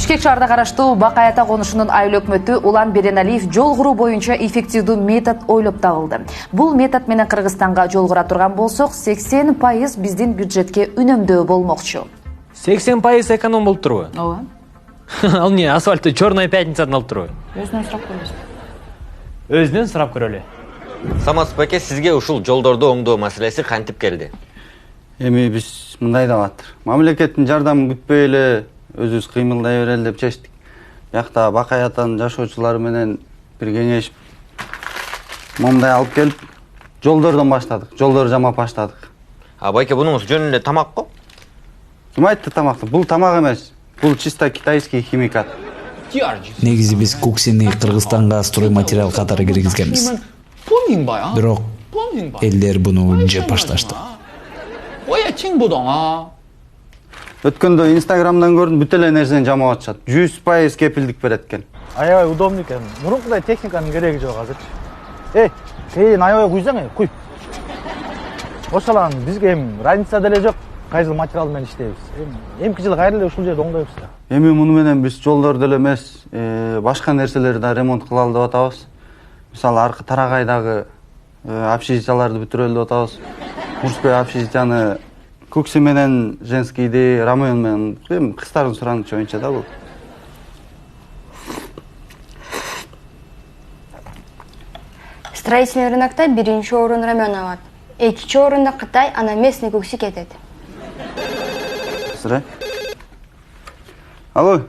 Бишкек шаарына караштуу Бакай Ата конушунун айыл өкмөтү Улан Береналиев жол куруу боюнча эффективдүү метод ойлоп табылды. Бул метод менен Кыргызстанга жол кура турган болсок, 80% биздин бюджетке үнөмдөө болмокчу. 80% эконом болуп турбу? Ооба. Ал эмне, асфальтты черная пятницадан алып турбу? Өзүнөн сурап көрөбүз. Өзүнөн сурап көрөлү. Самат Беке, сизге ушул жолдорду оңдоо маселеси кантип келди? Эми биз мындай деп атыр. Мамлекеттин жардамын күтпөй эле өзүбүз кыймылдай берели деп чечтик. Биякта Бакай Атанын жашоочулары менен бир кеңешип момундай алып келип, жолдордон баштадык. Жолдорду жамап баштадык. Байке, бунуңуз жөн эле тамак го? Ким айтты тамакты? Бул тамак эмес. Бул чисто китайский химикат. Негизи биз куксини Кыргызстанга стройматериал катары киргизгенбиз. Бирок элдер буну жеп башташты. Өткөндө Инстаграмдан көрдүм, бүт эле нерсени жамап атышат. 100% кепилдик берет экен. Аябай удобный экен. Мурункудай техниканын кереги жок азырчы. Кейін аябай куйсаң, куй. Ошолан бизге разница деле жок. Кай жыл материал менен иштейбиз. Эмки жыл кайра эле ушул жерде оңдойбуз да. Эми муну менен биз жолдорду эле эмес, башка нерселерди да ремонт кылалы деп атабыз. Мисалы, аркы Тарагайдагы общежитияларды бүтүрөлү деп атабыз. Мужской общежитияны Кукси менен женскийди, Рамоен менен кыздардын суранычы боюнча да бул. Строительный рынокта биринчи орун Рамоен алат. Экинчи орунда Кытай, анан местный Кукси кетет. Сыра? Алло.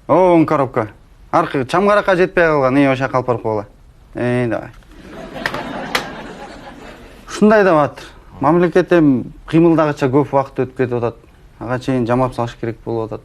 Оң коробка. Аркы чамгаракка жетпей калган, ошо калып барып кала. Давай. Ушундай деп атыр. Мамлекет кыймылдагыча көп убакыт өтүп кетип атат. Ага чейин жамап салыш керек болуп атат.